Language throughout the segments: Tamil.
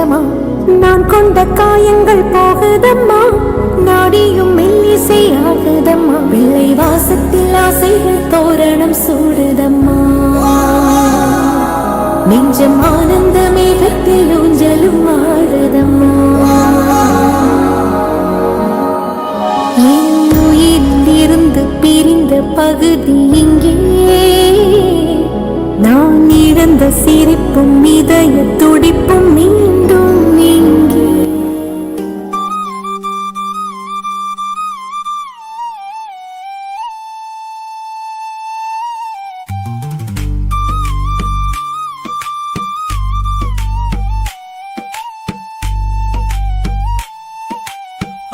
சங்கீதமா நான் கொண்ட காயங்கள் போகுதம்மா நாடியும் மெல்லிசை ஆகுதம்மா வெள்ளை வாசத்தில் ஆசைகள் தோரணம் சூடுதம்மா நெஞ்சம் ஆனந்த மேகத்தில் ஊஞ்சலும் ஆடுதம்மா என் உயிரிலிருந்து பிரிந்த பகுதி இங்கே நான் இழந்த சிரிப்பும் இதய துடிப்பும் மீண்டும் இங்கே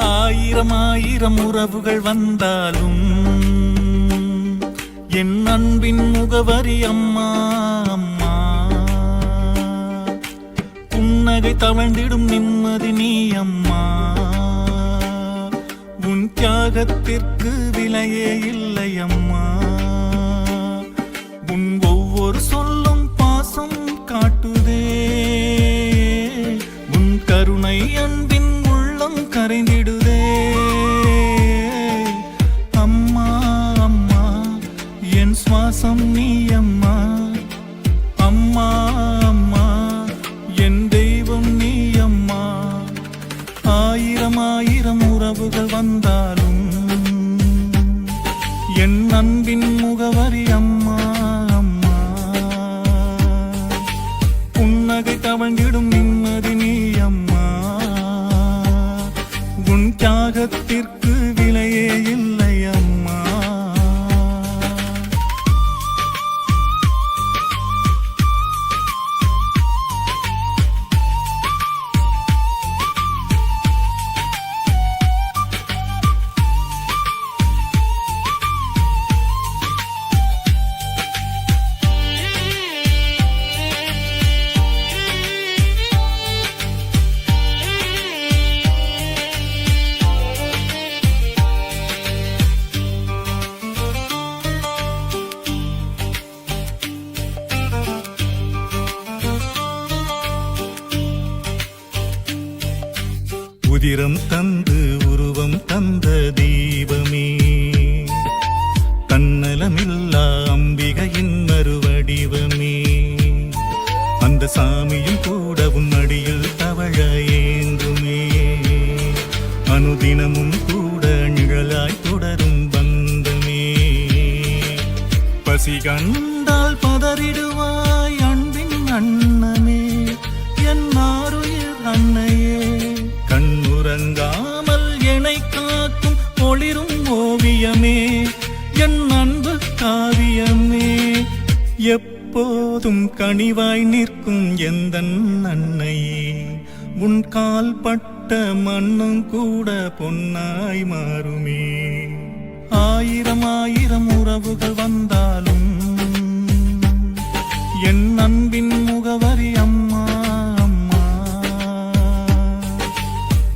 ஆயிரம் ஆயிரம் உறவுகள் வந்தாலும் என் அன்பின் முகவரி அம்மா அம்மா புன்னகை தவழ்ந்திடும் நிம்மதி நீ அம்மா உன் தியாகத்திற்கு விலையே இல்லை அம்மா உன் ஒவ்வொரு சொல்லும் பாசம் காட்டுதே உன் கருணை அன்பின் உள்ளம் கரைந்திடுதே அம்மா அம்மா என் சுவாசம் நீ அம்மா அம்மா அம்மா என் தெய்வம் நீ அம்மா ஆயிரம் ஆயிரம் உறவுகள் வந்தாலும் என் அன்பின் முகவரி அம்மா அம்மா புன்னகை தவழ்ந்திடும் நிம்மதி நீ அம்மா உன் தியாகத்திற்கு விலையே இல்லை அம்மா உதிரம் தந்து உருவம் தந்த தீபமே தன்னலமில்லா அம்பிகையின் மறுவடிவமே அந்த சாமியும் கூட உன் அடியில் தவழ ஏந்துமே அனுதினமும் கூட நிழலாய் தொடரும் பந்தமே பசி கண்டால் பதறிடுவாய் அன்பின் அண்ணமே என் ஆருயிர் அன்னையே கண்ணுறங்காமல் என்னை காக்கும் ஒளிரும் ஓவியமே என் அன்பு காவியமே எப்போதும் கனிவாய் நிற்கும் எந்தன் அன்னையே உன் கால் பட்ட மண்ணும் கூட பொன்னாய் மாறுமே ஆயிரம் ஆயிரம் உறவுகள் வந்தாலும் என் அன்பின் முகவரி அம்மா அம்மா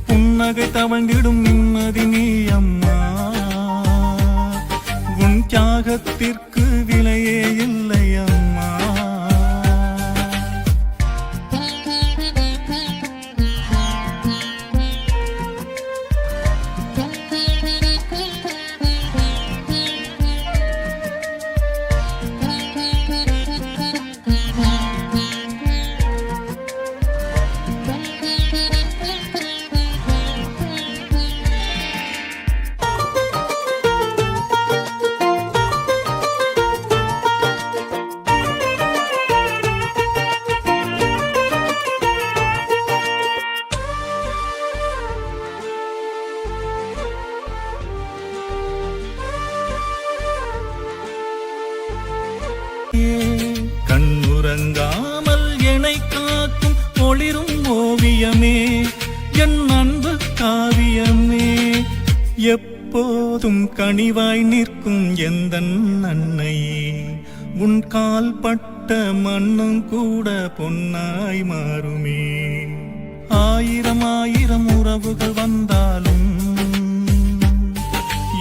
புன்னகை தவழ்ந்திடும் நிம்மதி நீ அம்மா உன் தியாகத்திற்கு விலையே இல்லை அம்மா கண்ணுறங்காமல் என்னை காக்கும் ஒளிரும் ஓவியமே என் அன்பு காவியமே எப்போதும் கனிவாய் நிற்கும் எந்தன் அன்னையே உன் கால் பட்ட மண்ணும் கூட பொன்னாய் மாறுமே ஆயிரம் ஆயிரம் உறவுகள் வந்தாலும்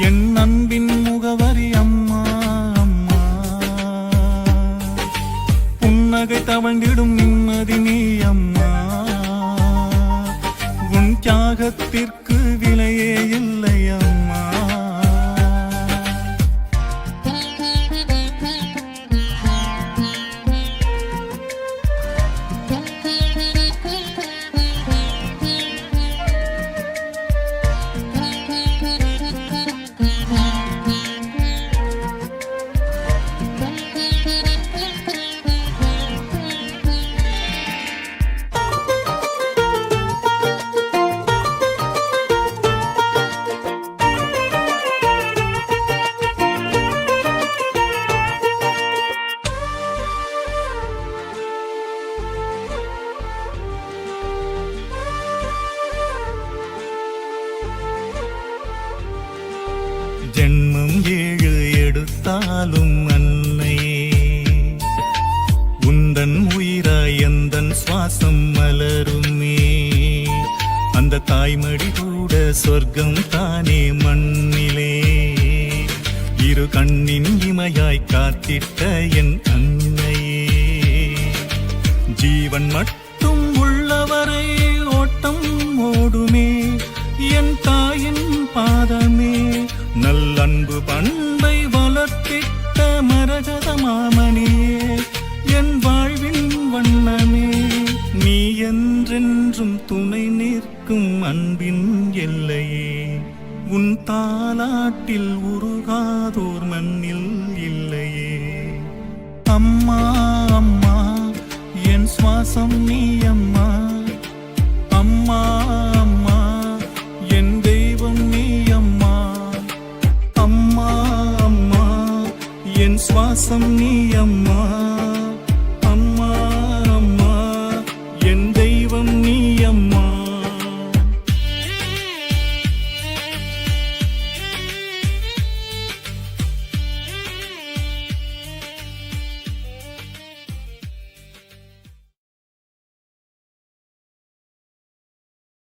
என் அன்பின் முகவரி அம்மா அம்மா புன்னகை தவழ்ந்திடும் நிம்மதி நீ அம்மா தியாகத்திற்கு விலையே இல்லை அம்மா. ஜென்மம் 7 எடுத்தாலும் அன்னையே, உந்தன் உயிராய் எந்தன் சுவாசம் மலருமே. அந்த தாய்மடி கூட சொர்க்கம் தானே மண்ணிலே. இரு கண்ணின் இமையாய் காத்திட்ட என் அன்னையே, ஜீவன் மட்டும் உள்ளவரை ஓட்டம் ஓடுமே என் தாயின் பாதமே. நல்லன்பு பண்பை வளர்த்திட்ட மரகத மாமணியே, என் வாழ்வின் வண்ணமே. நீ என்றென்றும் துணை நிற்கும் அன்பின் எல்லையே. உன் தாலாட்டில் உருகாதோர் மண்ணில் இல்லையே. அம்மா அம்மா என் சுவாசம் நீ அம்மா. அம்மா அம்மா என் தெய்வம் நீ அம்மா. அம்மா அம்மா என் சுவாசம் நீ அம்மா.